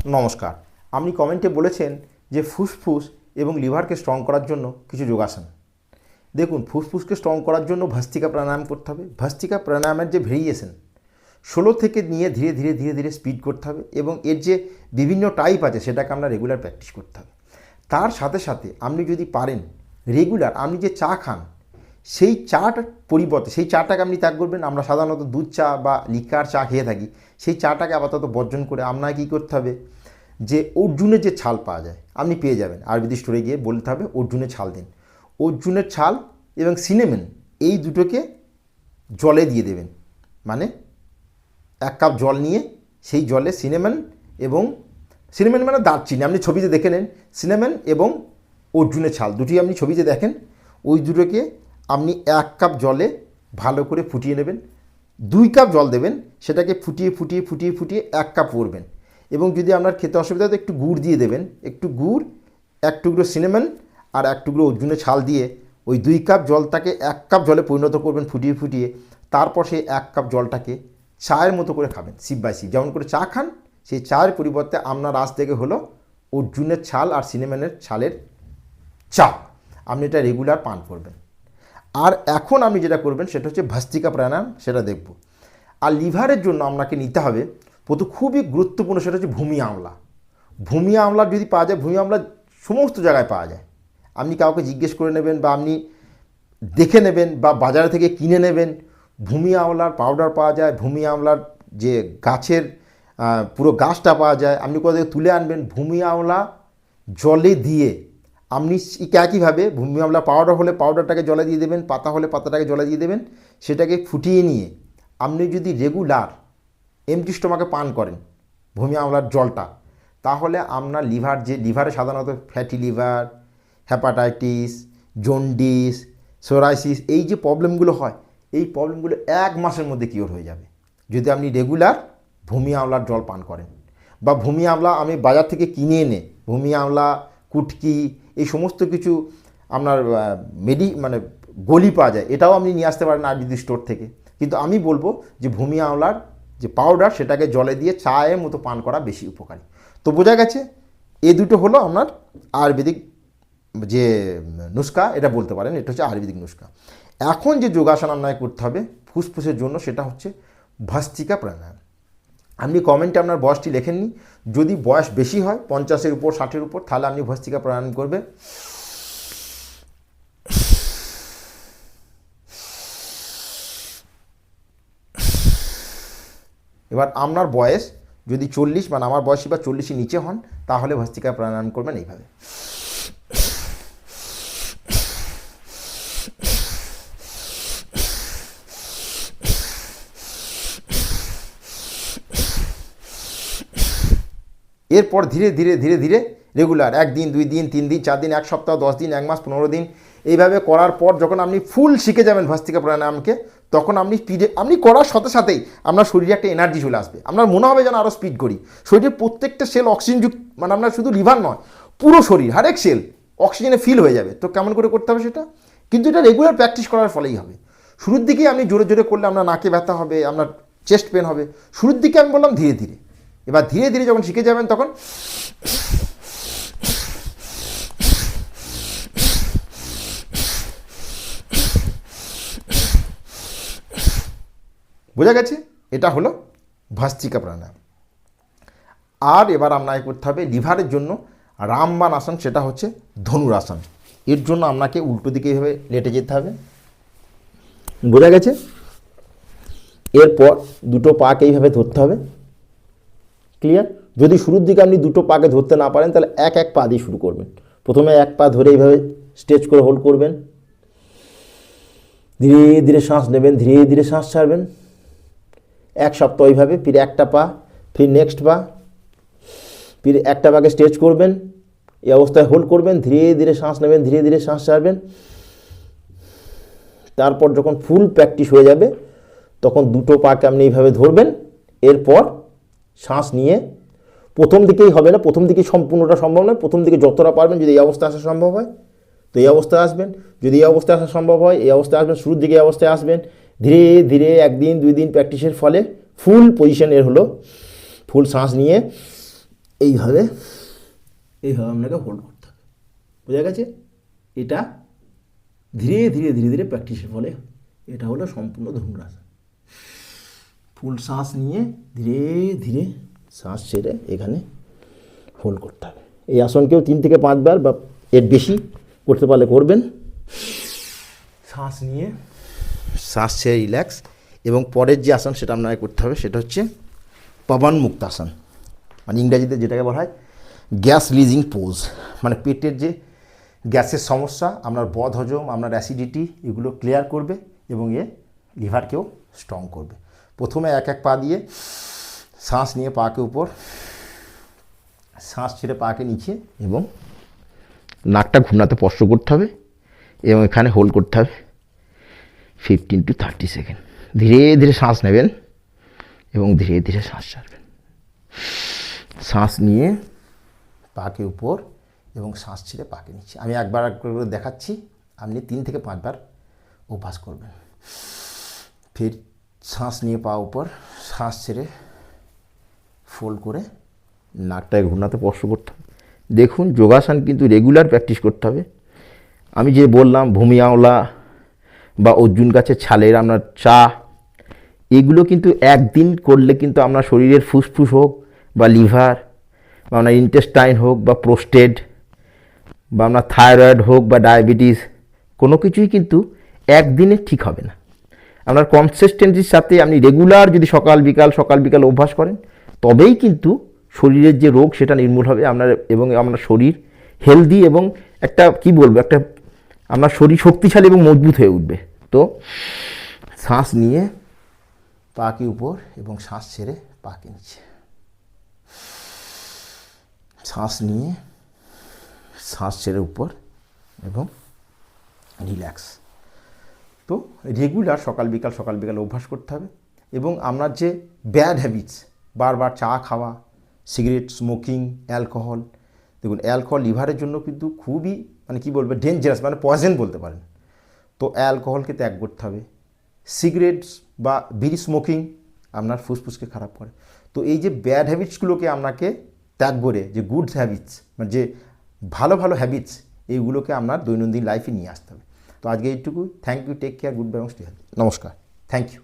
নমস্কার। আপনি কমেন্টে বলেছেন যে ফুসফুস এবং লিভারকে স্ট্রং করার জন্য কিছু যোগাসন। দেখুন, ফুসফুসকে স্ট্রং করার জন্য ভস্ত্রিকা প্রাণায়াম করতে হবে। ভস্ত্রিকা প্রাণায়ামের যে ভেরিয়েশন 16 থেকে নিয়ে ধীরে ধীরে ধীরে ধীরে স্পিড করতে হবে এবং এর যে বিভিন্ন টাইপ আছে সেটাকে আমরা রেগুলার প্র্যাকটিস করতে হবে। তার সাথে সাথে আপনি যদি পারেন রেগুলার আপনি যে চা খান সেই চাটার পরিবর্তে সেই চাটাকে আপনি ত্যাগ করবেন। আমরা সাধারণত দুধ চা বা লিকার চা খেয়ে থাকি, সেই চাটাকে আপাতত বর্জন করে আপনাকে কী করতে হবে, যে অর্জুনের যে ছাল পাওয়া যায় আপনি পেয়ে যাবেন, আয়ুর্বেদিক স্টোরে গিয়ে বলতে হবে অর্জুনের ছাল দিন। অর্জুনের ছাল এবং সিনেমেন এই দুটোকে জলে দিয়ে দেবেন। মানে 1 কাপ জল নিয়ে সেই জলে সিনেমেন মানে দারচিনি, আপনি ছবিতে দেখে নেন, সিনেমেন এবং অর্জুনের ছাল দুটি আপনি ছবিতে দেখেন, ওই দুটোকে আপনি 1 কাপ জলে ভালো করে ফুটিয়ে নেবেন। 2 কাপ জল দেবেন, সেটাকে ফুটিয়ে ফুটিয়ে ফুটিয়ে ফুটিয়ে 1 কাপ করবেন। এবং যদি আপনার খেতে অসুবিধা হয় তো একটু গুড় দিয়ে দেবেন, একটু গুড়, 1 টুকরো সিনেমেন আর 1 টুকরো অর্জুনের ছাল দিয়ে ওই 2 কাপ জলটাকে 1 কাপ জলে পরিণত করবেন ফুটিয়ে ফুটিয়ে। তারপর সেই 1 কাপ জলটাকে চায়ের মতো করে খাবেন, সিপ বাই সিপ। যেমন করে চা খান সেই চায়ের পরিবর্তে আপনার আজ থেকে হলো অর্জুনের ছাল আর সিনেমেনের ছালের চা। আপনি এটা রেগুলার পান করবেন। আর এখন আপনি যেটা করবেন সেটা হচ্ছে ভস্ত্রিকা প্রাণায়াম, সেটা দেখব। আর লিভারের জন্য আপনাকে নিতে হবে প্রথম খুবই গুরুত্বপূর্ণ, সেটা হচ্ছে ভূমি আমলা। ভূমি আমলা যদি পাওয়া যায়, ভূমি আমলা সমস্ত জায়গায় পাওয়া যায়। আপনি কাউকে জিজ্ঞেস করে নেবেন বা আপনি দেখে নেবেন বা বাজার থেকে কিনে নেবেন। ভূমি আমলার পাউডার পাওয়া যায়, ভূমি আমলার যে গাছের পুরো গাছটা পাওয়া যায়, আপনি কোথা থেকে তুলে আনবেন। ভূমি আমলা জলে দিয়ে আপনি একইভাবে ভূমি আমলা পাউডার হলে পাউডারটাকে জলে দিয়ে দেবেন, পাতা হলে পাতাটাকে জলে দিয়ে দেবেন, সেটাকে ফুটিয়ে নিয়ে আপনি যদি রেগুলার এমটি স্টোমাকে পান করেন ভূমি আমলার জলটা, তাহলে আপনার লিভারে সাধারণত fatty liver, hepatitis, jaundice, psoriasis এই যে প্রবলেমগুলো হয়, এই প্রবলেমগুলো 1 মাসের মধ্যে কিওর হয়ে যাবে যদি আপনি রেগুলার ভূমি আমলার জল পান করেন। বা ভূমি আমলা আমি বাজার থেকে কিনে এনে ভূমি আমলা, কুটকি এই সমস্ত কিছু আপনার মানে গলি পাওয়া যায়, এটাও আপনি নিয়ে আসতে পারেন আয়ুর্বেদিক স্টোর থেকে। কিন্তু আমি বলবো যে ভূমি আমলার যে পাউডার সেটাকে জলে দিয়ে চায়ের মতো পান করা বেশি উপকারী। তো বোঝা গেছে, এই দুটো হলো আপনার আয়ুর্বেদিক যে নুস্খা, এটা বলতে পারেন এটা হচ্ছে আয়ুর্বেদিক নুস্খা। এখন যে যোগাসন আপনাকে করতে হবে ফুসফুসের জন্য সেটা হচ্ছে ভস্ত্রিকা প্রাণায়াম। আপনি কমেন্টে আপনার বয়সটি লেখেননি, যদি বয়স বেশি হয় 50-এর উপর 60-এর উপর, তাহলে আপনি ভস্ত্রিকা প্রাণায়াম করবে। এবার আপনার বয়স যদি 40 মানে আমার বয়সী বা 40-এর নিচে হন, তাহলে ভস্ত্রিকা প্রাণায়াম করবেন এইভাবে। এরপর ধীরে ধীরে ধীরে ধীরে রেগুলার 1 দিন 2 দিন 3 দিন 4 দিন 1 সপ্তাহ 10 দিন 1 মাস 15 দিন এইভাবে করার পর যখন আপনি ফুল শিখে যাবেন ভস্ত্রিকা প্রাণায়ামকে, তখন আপনি করার সাথে সাথেই আপনার শরীরে একটা এনার্জি চলে আসবে। আপনার মনে হবে যেন আরও স্পিড করি। শরীরের প্রত্যেকটা সেল অক্সিজেনযুক্ত, মানে আপনার শুধু লিভার নয়, পুরো শরীর হরেক সেল অক্সিজেনে ফিল হয়ে যাবে। তো কেমন করে করতে হবে সেটা, কিন্তু এটা রেগুলার প্র্যাকটিস করার ফলেই হবে। শুরুর দিকেই আপনি জোরে জোরে করলে আপনার নাকে ব্যথা হবে, আপনার চেস্ট পেন হবে। শুরুর দিকে আমি বললাম ধীরে ধীরে। এবার ধীরে ধীরে যখন শিখে যাবেন তখন বোঝা গেছে, এটা হলো ভস্ত্রিকা প্রাণায়াম। আর এবার আপনাকে করতে হবে লিভারের জন্য রামবাণ আসন, সেটা হচ্ছে ধনুরাসন। এর জন্য আপনাকে উল্টো দিকে এইভাবে লেটে যেতে হবে, বোঝা গেছে। এরপর দুটো পাকে এইভাবে ধরতে হবে, ক্লিয়ার। যদি শুরুর দিকে আপনি দুটো পাকে ধরতে না পারেন তাহলে এক পা দিয়ে শুরু করবেন। প্রথমে 1 পা ধরে এইভাবে স্ট্রেচ করে হোল্ড করবেন, ধীরে ধীরে শ্বাস নেবেন, ধীরে ধীরে শ্বাস ছাড়বেন। 1 সপ্তাহ এইভাবে, ফির একটা পা, ফির নেক্সট পা, ফির একটা পাকে স্ট্রেচ করবেন, এই অবস্থায় হোল্ড করবেন, ধীরে ধীরে শ্বাস নেবেন, ধীরে ধীরে শ্বাস ছাড়বেন। তারপর যখন ফুল প্র্যাকটিস হয়ে যাবে তখন দুটো পাকে আপনি এইভাবে ধরবেন। এরপর শ্বাস নিয়ে প্রথম দিকেই হবে না, প্রথম দিকে সম্পূর্ণটা সম্ভব নয়, প্রথম দিকে যতটা পারবেন যদি এই অবস্থায় আসা সম্ভব হয় তো এই অবস্থায় আসবেন, যদি এই অবস্থায় আসা সম্ভব হয় এই অবস্থায় আসবেন, শুরুর দিকে এই অবস্থায় আসবেন। ধীরে ধীরে 1 দিন 2 দিন প্র্যাকটিসের ফলে ফুল পজিশন এর হলো। ফুল শ্বাস নিয়ে এইভাবে আপনাকে হোল্ড করতে হবে। বোঝা গেছে? এটা ধীরে ধীরে ধীরে ধীরে প্র্যাকটিসের ফলে এটা হলো সম্পূর্ণ ধনুরাসন। ফুল শ্বাস নিয়ে ধীরে ধীরে শ্বাস ছেড়ে এখানে হোল্ড করতে হবে। এই আসনকেও 3 থেকে 5 বার বা এর বেশি করতে পারলে করবেন। শ্বাস নিয়ে শ্বাস ছেড়ে রিল্যাক্স। এবং পরের যে আসন সেটা আপনাকে করতে হবে, সেটা হচ্ছে পবন মুক্তাসন, মানে ইংরাজিতে যেটাকে বলা হয় গ্যাস রিলিজিং পোজ। মানে পেটের যে গ্যাসের সমস্যা, আপনার বদহজম, আপনার অ্যাসিডিটি, এগুলো ক্লিয়ার করবে এবং লিভারকেও স্ট্রং করবে। প্রথমে এক পা দিয়ে শ্বাস নিয়ে পাকে উপর, শ্বাস ছেড়ে পাকে নিচে এবং নাকটা ঘূর্ণাতে স্পর্শ করতে হবে এবং এখানে হোল্ড করতে হবে 15 to 30 সেকেন্ড। ধীরে ধীরে শ্বাস নেবেন এবং ধীরে ধীরে শ্বাস ছাড়বেন। শ্বাস নিয়ে পাকে উপর এবং শ্বাস ছেড়ে পাকে নিচে। আমি একবার করে দেখাচ্ছি, আপনি 3 থেকে 5 বার অভ্যাস করবেন। ফির শ্বাস নিয়ে পা উপর, শ্বাস ছেড়ে ফোল্ড করে নাকটায় ঘূর্ণাতে স্পর্শ করতে হবে। দেখুন, যোগাসন কিন্তু রেগুলার প্র্যাকটিস করতে হবে। আমি যে বললাম ভূমি আওলা বা অর্জুন গাছের ছালের আপনার চা, এগুলো কিন্তু একদিন করলে কিন্তু আপনার শরীরের ফুসফুস হোক বা লিভার বা আপনার ইন্টেস্টাইন হোক বা প্রোস্টেট বা আপনার থাইরয়েড হোক বা ডায়াবেটিস, কোনো কিছুই কিন্তু একদিনে ঠিক হবে না। আপনার কনসিস্টেন্সির সাথে আপনি রেগুলার যদি সকাল বিকাল অভ্যাস করেন, তবেই কিন্তু শরীরের যে রোগ সেটা নির্মূল হবে আপনার, এবং আপনার শরীর হেলদি এবং একটা কি বলবো, একটা আপনার শরীর শক্তিশালী এবং মজবুত হয়ে উঠবে। তো শ্বাস নিয়ে পাকে উপর এবং শ্বাস ছেড়ে পাকে নিচে। শ্বাস নিয়ে শ্বাস ছেড়ে উপর এবং রিল্যাক্স। তো রেগুলার সকাল বিকাল অভ্যাস করতে হবে। এবং আপনার যে ব্যাড হ্যাবিটস, বারবার চা খাওয়া, সিগারেট স্মোকিং, অ্যালকোহল, দেখুন অ্যালকোহল লিভারের জন্য কিন্তু খুবই মানে কী বলবো ডেঞ্জারাস, মানে পয়জন বলতে পারেন। তো অ্যালকোহলকে ত্যাগ করতে হবে। সিগারেটস বা বিড়ি স্মোকিং আপনার ফুসফুসকে খারাপ করে। তো এই যে ব্যাড হ্যাবিটসগুলোকে আপনাকে ত্যাগ করে যে গুড হ্যাবিটস, মানে যে ভালো হ্যাবিটস, এইগুলোকে আপনার দৈনন্দিন লাইফে নিয়ে আসতে হবে। তো আজকে এইটুকু। Thank you, take care, goodbye এবং স্টে হেলদি। নমস্কার, থ্যাংক ইউ।